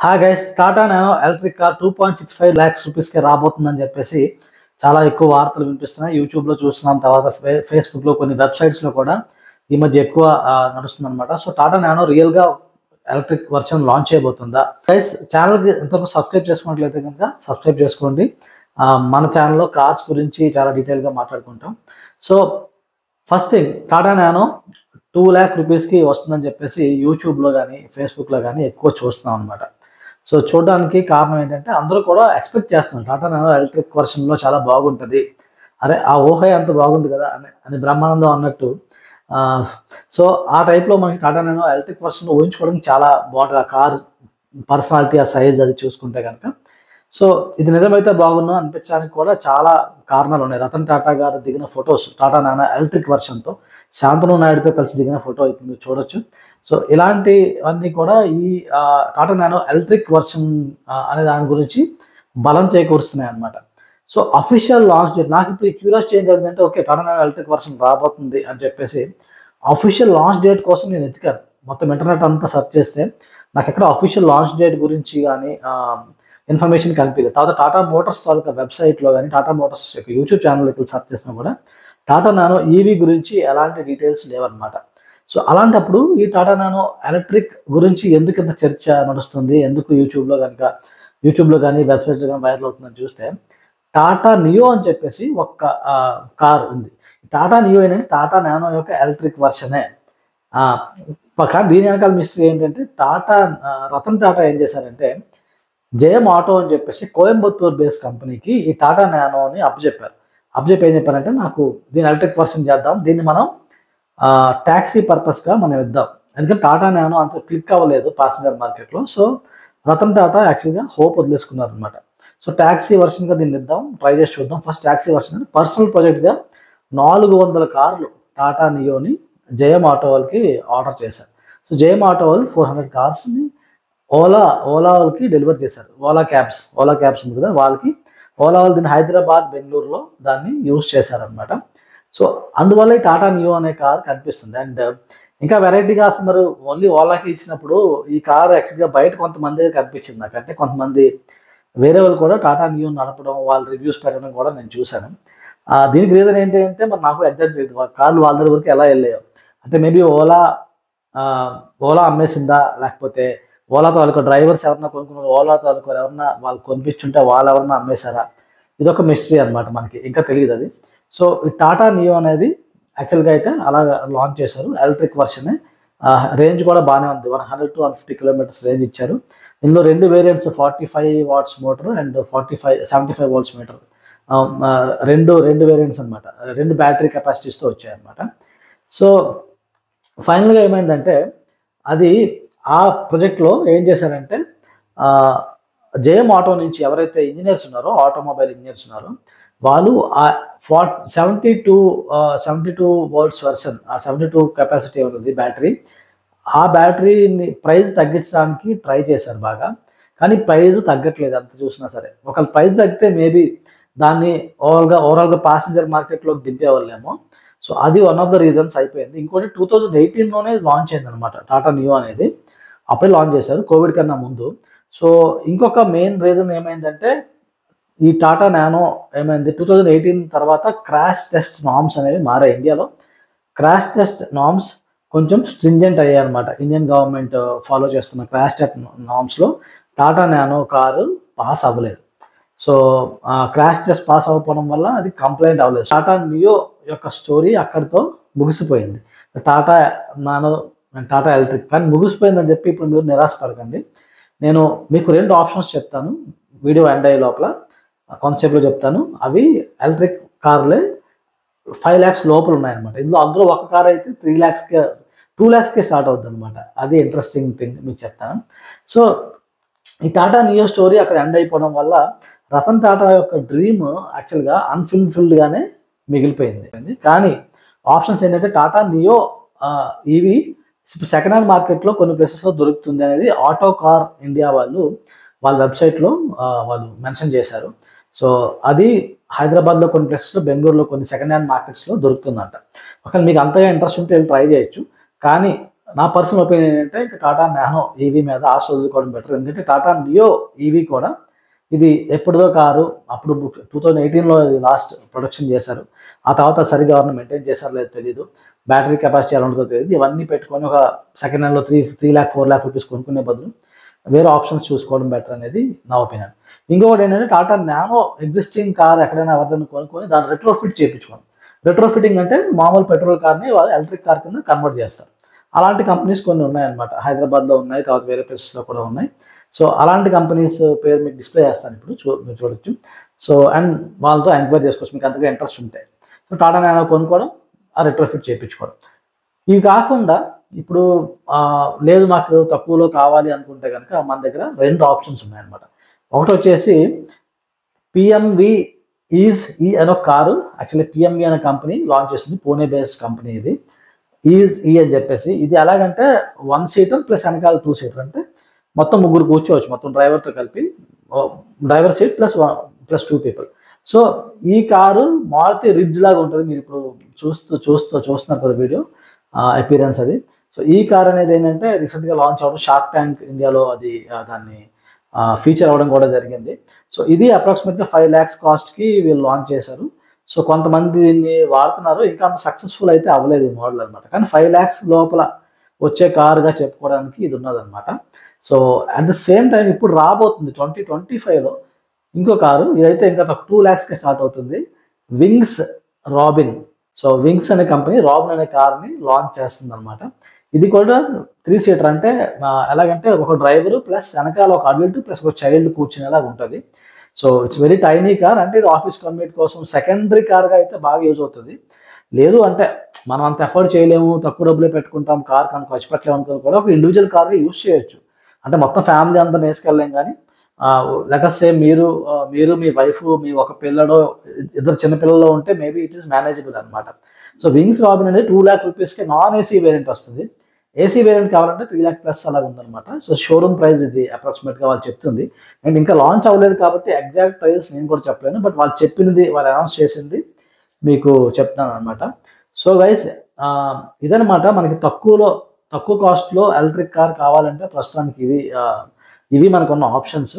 Hi guys, Tata Nano electric car 2.65 lakhs రూపీస్కి రాబోతుందని చెప్పేసి చాలా ఎక్కువ వార్తలు వినిపిస్తున్నాయి. యూట్యూబ్లో చూస్తున్నాం, తర్వాత ఫేస్బుక్లో కొన్ని వెబ్సైట్స్లో కూడా ఈ మధ్య ఎక్కువ నడుస్తుంది అనమాట. సో టాటా నానో రియల్గా ఎలక్ట్రిక్ వర్షన్ లాంచ్ చేయబోతుందా? గైస్, ఛానల్కి ఇంతవరకు సబ్స్క్రైబ్ చేసుకున్నట్లయితే కనుక సబ్స్క్రైబ్ చేసుకోండి. మన ఛానల్లో కార్స్ గురించి చాలా డీటెయిల్గా మాట్లాడుకుంటాం. So first thing, Tata nano 2 lakh రూపీస్కి వస్తుందని చెప్పేసి యూట్యూబ్లో కానీ ఫేస్బుక్లో కానీ ఎక్కువ చూస్తున్నాం అనమాట. సో చూడడానికి కారణం ఏంటంటే అందరూ కూడా ఎక్స్పెక్ట్ చేస్తున్నారు టాటా నానో ఎలక్ట్రిక్ వర్షన్లో చాలా బాగుంటుంది, అరే ఆ ఊహ ఎంత బాగుంది కదా అని బ్రహ్మానందం అన్నట్టు. సో ఆ టైప్లో మనకి టాటా నానో ఎలక్ట్రిక్ వర్షన్ ఊహించుకోవడానికి చాలా బాగుంటుంది. ఆ కార్ పర్సనాలిటీ, ఆ సైజ్ అది చూసుకుంటే కనుక. సో ఇది నిజమైతే బాగున్నా అనిపించడానికి కూడా చాలా కారణాలు ఉన్నాయి. రతన్ టాటా గారు దిగిన ఫొటోస్ టాటా నానో ఎలక్ట్రిక్ వర్షన్తో శాంతను నాయుడుతో కలిసి దిగిన ఫోటో అయితే మీరు చూడొచ్చు. సో ఇలాంటివన్నీ కూడా ఈ టాటా నానో ఎలక్ట్రిక్ వర్షన్ అనే దాని గురించి బలం చేకూరుస్తున్నాయి అనమాట. సో అఫీషియల్ లాంచ్ డేట్, నాకు ఇప్పుడు క్యూరియాసిటీ ఏం కలిగిందంటే, okay Tata Nano electric version రాబోతుంది అని చెప్పేసి అఫీషియల్ లాంచ్ డేట్ కోసం నేను ఎతికాను. మొత్తం ఇంటర్నెట్ అంతా సెర్చ్ చేస్తే నాకు ఎక్కడ అఫీషియల్ లాంచ్ డేట్ గురించి కానీ ఇన్ఫర్మేషన్ కనిపించలేదు. తర్వాత టాటా మోటార్స్ తాలూకా వెబ్సైట్లో కానీ టాటా మోటార్స్ యొక్క యూట్యూబ్ ఛానల్కి సెర్చ్ చేసినా కూడా టాటా నానో ఈవీ గురించి ఎలాంటి డీటెయిల్స్ లేవన్నమాట. సో అలాంటప్పుడు ఈ టాటా నానో ఎలక్ట్రిక్ గురించి ఎందుకు ఇంత చర్చ నడుస్తుంది, ఎందుకు యూట్యూబ్లో కానీ వెబ్సైట్లో కానీ వైరల్ అవుతుందని చూస్తే, టాటా నియో అని చెప్పేసి ఒక కార్ ఉంది. టాటా నియో ఏంటంటే టాటా నానో యొక్క ఎలక్ట్రిక్ వర్షనే. కానీ దీని వెనకాల మిస్టరీ ఏంటంటే, రతన్ టాటా ఏం చేశారంటే, జయం ఆటో అని చెప్పేసి కోయంబత్తూర్ బేస్ కంపెనీకి ఈ టాటా నానోని అప్పచెప్పి ఏం చెప్పారంటే, నాకు దీని ఎలక్ట్రిక్ వర్షన్ చేద్దాం, దీన్ని మనం ట్యాక్సీ పర్పస్గా మనం ఇద్దాం. ఎందుకంటే టాటా నానో అంత క్లిక్ అవ్వలేదు ప్యాసింజర్ మార్కెట్లో. సో రతన్ టాటా యాక్చువల్గా హోప్ వదిలేసుకున్నారు అనమాట. సో ట్యాక్సీ వర్షన్గా దీన్ని ఇద్దాం, ట్రై చేసి చూద్దాం. ఫస్ట్ ట్యాక్సీ వర్షన్ పర్సనల్ ప్రాజెక్ట్గా 400 కార్లు టాటా నియోని జయం ఆటో వాళ్ళకి ఆర్డర్ చేశారు. సో జయం ఆటో వాళ్ళు 400 కార్స్ని ఓలా వాళ్ళకి డెలివర్ చేశారు. ఓలా క్యాబ్స్ ఉంది కదా, వాళ్ళకి ఓలా వాళ్ళు దీన్ని హైదరాబాద్, బెంగళూరులో దాన్ని యూజ్ చేశారనమాట. సో అందువల్ల ఈ టాటా నియో అనే కార్ కనిపిస్తుంది. అండ్ ఇంకా వెరైటీగా అసలు మరి ఓన్లీ ఓలాకి ఇచ్చినప్పుడు ఈ కార్ యాక్చువల్గా బయట కొంతమంది కనిపించింది నాకు. అంటే కొంతమంది వేరే వాళ్ళు కూడా టాటా నియో నడపడం, వాళ్ళు రివ్యూస్ పెట్టడం కూడా నేను చూశాను. దీనికి రీజన్ ఏంటి అంటే, మరి నాకు ఎగ్జాక్ట్ తెలియదు కార్లు వాళ్ళ దగ్గర వరకు ఎలా వెళ్ళాయో. అంటే మేబీ ఓలా అమ్మేసిందా, లేకపోతే ఓలా తాలూకా డ్రైవర్స్ ఎవరన్నా కొనుక్కున్నారు, ఓలా తాలూకా ఎవరన్నా వాళ్ళు కొనిపించుంటే వాళ్ళు ఎవరన్నా అమ్మేశారా, ఇదొక మిస్టరీ అనమాట, మనకి ఇంకా తెలియదు అది. సో ఈ టాటా నియో అనేది యాక్చువల్గా అయితే అలా లాంచ్ చేశారు. ఎలక్ట్రిక్ వర్షనే, రేంజ్ కూడా బాగానే ఉంది. 100 to 150 kilometers రేంజ్ ఇచ్చారు. ఇందులో 2 variants, 45 watts motor and 75 volts motor, రెండు వేరియంట్స్ అనమాట. 2 బ్యాటరీ కెపాసిటీస్తో వచ్చాయన్నమాట. సో ఫైనల్గా ఏమైందంటే, అది ఆ ప్రాజెక్ట్లో ఏం చేశారంటే, జేఎం ఆటో నుంచి ఎవరైతే ఇంజనీర్స్ ఉన్నారో, ఆటోమొబైల్ ఇంజనీర్స్ ఉన్నారో, వాళ్ళు ఆ 72 volts వర్షన్, ఆ 72 కెపాసిటీ ఉంటుంది బ్యాటరీ, ఆ బ్యాటరీని ప్రైస్ తగ్గించడానికి ట్రై చేశారు బాగా. కానీ ప్రైస్ తగ్గట్లేదు ఎంత చూసినా సరే. ఒకవేళ ప్రైస్ తగ్గితే మేబీ దాన్ని ఓవరాల్గా ప్యాసింజర్ మార్కెట్లోకి దింపేవాళ్ళేమో. సో అది వన్ ఆఫ్ ద రీజన్స్ అయిపోయింది. ఇంకోటి 2018లోనే లాంచ్ అయింది అనమాట టాటా నియో అనేది. అప్పుడే లాంచ్ చేశారు, కోవిడ్ కన్నా ముందు. సో ఇంకొక మెయిన్ రీజన్ ఏమైందంటే, ఈ టాటా నానో ఏమైంది, 2018 తర్వాత క్రాష్ టెస్ట్ నామ్స్ అనేవి మారాయి. ఇండియాలో క్రాష్ టెస్ట్ నామ్స్ కొంచెం స్ట్రింజెంట్ అయ్యాయి అనమాట. ఇండియన్ గవర్నమెంట్ ఫాలో చేస్తున్న క్రాష్ టెస్ట్ నామ్స్లో టాటా నానో కారు పాస్ అవ్వలేదు. సో క్రాష్ టెస్ట్ పాస్ అవ్వకపోవడం వల్ల అది కంప్లైంట్ అవ్వలేదు. టాటా నియో యొక్క స్టోరీ అక్కడితో ముగిసిపోయింది. టాటా నానో, టాటా ఎలక్ట్రిక్ కానీ ముగిసిపోయిందని చెప్పి ఇప్పుడు మీరు నిరాశపడకండి. నేను మీకు 2 ఆప్షన్స్ చెప్తాను వీడియో ఎండ్ అయ్యే లోపల, కాన్సెప్ట్లో చెప్తాను. అవి ఎలక్ట్రిక్ కార్లే 5 lakhs లోపల ఉన్నాయన్నమాట. అందులో ఒక కార్ అయితే 2 lakhsకే స్టార్ట్ అవుతుంది అనమాట. అది ఇంట్రెస్టింగ్ థింగ్ మీకు చెప్తాను. సో ఈ టాటా నియో స్టోరీ అక్కడ ఎండ్ అయిపోవడం వల్ల రతన్ టాటా యొక్క డ్రీమ్ యాక్చువల్గా అన్ఫుల్ఫిల్డ్గానే మిగిలిపోయింది. కానీ ఆప్షన్స్ ఏంటంటే, Tata neo EV second hand మార్కెట్లో కొన్ని ప్లేసెస్లో దొరుకుతుంది అనేది ఆటో కార్ ఇండియా వాళ్ళ వెబ్సైట్లో వాళ్ళు మెన్షన్ చేశారు. సో అది హైదరాబాద్లో కొన్ని ప్లేసెస్లో, బెంగళూరులో కొన్ని సెకండ్ హ్యాండ్ మార్కెట్స్లో దొరుకుతుందంట. ఒకవేళ మీకు అంతగా ఇంట్రెస్ట్ ఉంటే వెళ్ళి ట్రై చేయొచ్చు. కానీ నా పర్సనల్ ఒపీనియన్ ఏంటంటే ఇంకా టాటా నానో ఈవీ మీద ఆశ వదులుకోవడం బెటర్. ఎందుకంటే టాటా నియో ఈవీ కూడా ఇది ఎప్పుడుదో కారు, అప్పుడు 2018లో ఇది లాస్ట్ ప్రొడక్షన్ చేశారు. ఆ తర్వాత సరిగ్గా ఎవరిని మెయింటైన్ చేశారో లేదో తెలియదు. బ్యాటరీ కెపాసిటీ ఎలా ఉంటుందో తెలియదు. ఇవన్నీ పెట్టుకొని ఒక సెకండ్ హ్యాండ్లో 3 lakh 4 lakh రూపీస్ కొనుక్కునే బదులు వేరే ఆప్షన్స్ చూసుకోవడం బెటర్ అనేది నా ఒపీనియన్. ఇంకొకటి ఏంటంటే టాటా నానో ఎగ్జిస్టింగ్ కార్ ఎక్కడైనా ఎవరిదైనా కొనుక్కొని దాన్ని రెట్రోఫిట్ చేయించుకోండి. రెట్రోఫిటింగ్ అంటే మామూలు పెట్రోల్ కార్ని వాళ్ళు ఎలక్ట్రిక్ కార్ కింద కన్వర్ట్ చేస్తారు. అలాంటి కంపెనీస్ కొన్ని ఉన్నాయన్నమాట. హైదరాబాద్లో ఉన్నాయి, తర్వాత వేరే ప్లేసెస్లో కూడా ఉన్నాయి. సో అలాంటి కంపెనీస్ పేరు మీకు డిస్ప్లే చేస్తాను ఇప్పుడు, మీరు చూడొచ్చు. సో అండ్ వాళ్ళతో ఎంక్వైరీ చేసుకోవచ్చు మీకు అంతగా ఇంట్రెస్ట్ ఉంటాయి. సో టాటా నానో కొనుక్కోవడం, ఆ రెట్రోఫిట్ చేయించుకోవడం. ఇవి కాకుండా ఇప్పుడు లేదు మాకు తక్కువలో కావాలి అనుకుంటే కనుక మన దగ్గర 2 ఆప్షన్స్ ఉన్నాయన్నమాట. ఒకటి వచ్చేసి పిఎంవి ఈజ్ ఈ అనే ఒక కారు. యాక్చువల్లీ పిఎంవి అనే కంపెనీ లాంచ్ చేసింది, పూణే బేస్డ్ కంపెనీ ఇది. ఈజ్ ఈ అని చెప్పేసి ఇది ఎలాగంటే 1 seater ప్లస్ వెనకాల 2 seater, అంటే మొత్తం 3 కూర్చోవచ్చు మొత్తం డ్రైవర్తో కలిపి. Driver seat plus 2 people. So ఈ కారు మారుతి రిడ్జ్ లాగా ఉంటుంది. మీరు ఇప్పుడు చూస్తున్నారు కదా వీడియో అపీరెన్స్ అది. సో ఈ కార్ అనేది ఏంటంటే రీసెంట్గా లాంచ్ అవ్వడం, షార్క్ ట్యాంక్ ఇండియాలో అది దాన్ని ఫీచర్ అవ్వడం కూడా జరిగింది. సో ఇది అప్రాక్సిమేట్గా 5 lakhs కాస్ట్కి వీళ్ళు లాంచ్ చేశారు. సో కొంతమంది దీన్ని వాడుతున్నారు, ఇంకా అంత సక్సెస్ఫుల్ అయితే అవ్వలేదు ఈ మోడల్ అనమాట. కానీ 5 lakhs లోపల వచ్చే కారుగా చెప్పుకోవడానికి ఇది ఉన్నదనమాట. So at the same time ఇప్పుడు రాబోతుంది 2025లో ఇంకో కారు. ఇదైతే ఇంకా 2 lakhsకి స్టార్ట్ అవుతుంది. Wings Robin. సో వింగ్స్ అనే కంపెనీ రాబిన్ అనే కార్ని లాంచ్ చేస్తుంది అనమాట. ఇది కూడా 3 seater, అంటే ఎలాగంటే ఒక డ్రైవరు ప్లస్ వెనకాల ఒక అడల్ట్ ప్లస్ ఒక చైల్డ్ కూర్చునేలాగా ఉంటుంది. So it's very tiny car. అంటే ఇది ఆఫీస్ కమ్యూట్ కోసం సెకండరీ కార్గా అయితే బాగా యూజ్ అవుతుంది. లేదు అంటే మనం అంత ఎఫర్ట్ చేయలేము, తక్కువ డబ్బులే పెట్టుకుంటాం, కార్ కనుక ఖర్చు పెట్టలేము అనుకుని కూడా ఒక ఇండివిజువల్ కార్గా యూజ్ చేయొచ్చు. అంటే మొత్తం ఫ్యామిలీ అందరిని వేసుకెళ్ళలేం, కానీ లెటస్ మీరు మీ వైఫ్, మీ ఒక పిల్లడో 2 చిన్న పిల్లలు ఉంటే మేబీ ఇట్ ఈస్ మేనేజబుల్ అనమాట. సో వింగ్స్ రాబిన్ అనేది 2 lakh రూపీస్కి నాన్ ఏసీ వేరియంట్ వస్తుంది. ఏసీ వేరియంట్ కావాలంటే 3 lakh ప్లస్ అలాగ ఉందన్నమాట. సో షోరూమ్ ప్రైస్ ఇది అప్రాక్సిమేట్గా వాళ్ళు చెప్తుంది. అండ్ ఇంకా లాంచ్ అవ్వలేదు కాబట్టి ఎగ్జాక్ట్ ప్రైస్ నేను కూడా చెప్పలేను, బట్ వాళ్ళు చెప్పినది, వాళ్ళు అనౌన్స్ చేసింది మీకు చెప్తాను అనమాట. సో గైస్ ఇదనమాట మనకి తక్కువ కాస్ట్లో ఎలక్ట్రిక్ కార్ కావాలంటే ప్రస్తుతానికి ఇవి మనకున్న ఆప్షన్స్.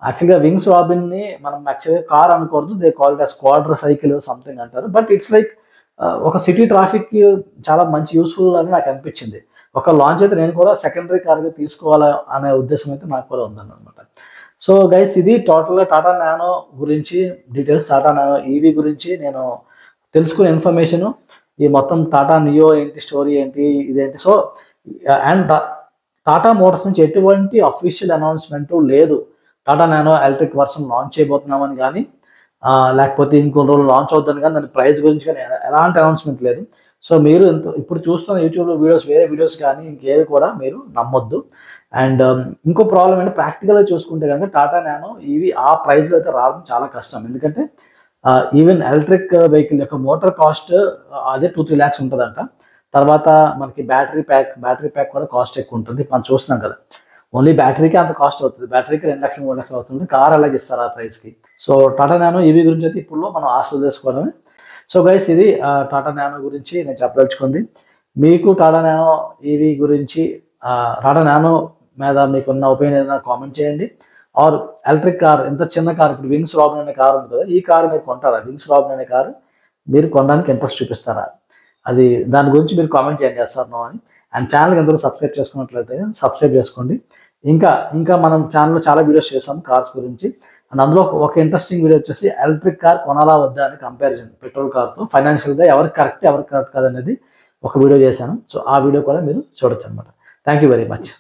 యాక్చువల్గా వింగ్స్ రాబిన్ని మనం యాక్చువల్గా కార్ అనకూడదు, they call it quadricycle something అంటారు. బట్ ఇట్స్ లైక్ ఒక సిటీ ట్రాఫిక్కి చాలా మంచి యూస్ఫుల్ అని నాకు అనిపించింది. ఒక లాంచ్ అయితే నేను కూడా సెకండరీ కార్గా తీసుకోవాలి అనే ఉద్దేశం అయితే నాకు కూడా ఉందన్నమాట. సో గైస్ ఇది టోటల్గా టాటా నానో గురించి డీటెయిల్స్, టాటా నానో ఈవీ గురించి నేను తెలుసుకునే ఇన్ఫర్మేషను, ఈ మొత్తం టాటా నియో ఏంటి, స్టోరీ ఏంటి, ఇదేంటి. సో అండ్ టాటా మోటార్స్ నుంచి ఎటువంటి అఫీషియల్ అనౌన్స్మెంటు లేదు Tata Nano electric version launch చేయబోతున్నామని కానీ, లేకపోతే ఇంకొన్ని రోజులు లాంచ్ అవుతుంది కానీ దాని ప్రైస్ గురించి కానీ ఎలాంటి అనౌన్స్మెంట్ లేదు. సో మీరు ఇప్పుడు చూస్తున్న యూట్యూబ్లో వేరే వీడియోస్ కానీ ఇంకేవి కూడా మీరు నమ్మొద్దు. అండ్ ఇంకో ప్రాబ్లం ఏంటంటే ప్రాక్టికల్గా చూసుకుంటే కనుక టాటా నానో ఇవి ఆ ప్రైస్లో అయితే రావడం చాలా కష్టం. ఎందుకంటే ఈవెన్ ఎలక్ట్రిక్ వెహికల్ యొక్క మోటార్ కాస్ట్ అదే 2-3 lakhs ఉంటుందంట. తర్వాత మనకి బ్యాటరీ ప్యాక్ కూడా కాస్ట్ ఎక్కువ ఉంటుంది. మనం చూస్తున్నాం కదా, ఓన్లీ బ్యాటరీకి అంత కాస్ట్ అవుతుంది. బ్యాటరీకి 2 lakhs 3 lakhs అవుతుంది. కార్ అలాగే ఇస్తారు ఆ ప్రైస్కి. సో టాటా నానో ఈవీ గురించి అయితే ఇప్పుడు మనం ఆశ చేసుకోవడమే. సో గైస్ ఇది టాటా నానో గురించి నేను చెప్పదలుచుకుంది. మీకు టాటా నానో ఈవీ గురించి, టాటా నానో మీద మీకున్న ఒపీనియన్ కామెంట్ చేయండి. ఆర్ ఎలక్ట్రిక్ కార్, ఇంత చిన్న కార్, ఇప్పుడు వింగ్స్ రాబిన్ అనే కార్ ఉంది కదా, ఈ కారు మీరు కొంటారా? వింగ్స్ రాబిన్ అనే కారు మీరు కొనడానికి ఇంట్రెస్ట్ చూపిస్తారా? అది దాని గురించి మీరు కామెంట్ చేయండి చేస్తారనో అని. అండ్ ఛానల్కి ఎందరూ సబ్స్క్రైబ్ చేసుకున్నట్లయితే సబ్స్క్రైబ్ చేసుకోండి. ఇంకా మనం ఛానల్లో చాలా వీడియోస్ చేసాం కార్స్ గురించి. అండ్ అందులో ఒక ఇంట్రెస్టింగ్ వీడియో వచ్చేసి ఎలక్ట్రిక్ కార్ కొనాలా వద్దా అని కంపారిజన్ పెట్రోల్ కార్తో ఫైనాన్షియల్గా ఎవరికి కరెక్ట్ కాదనేది ఒక వీడియో చేశాను. సో ఆ వీడియో కూడా మీరు చూడొచ్చు అనమాట. Thank you very much.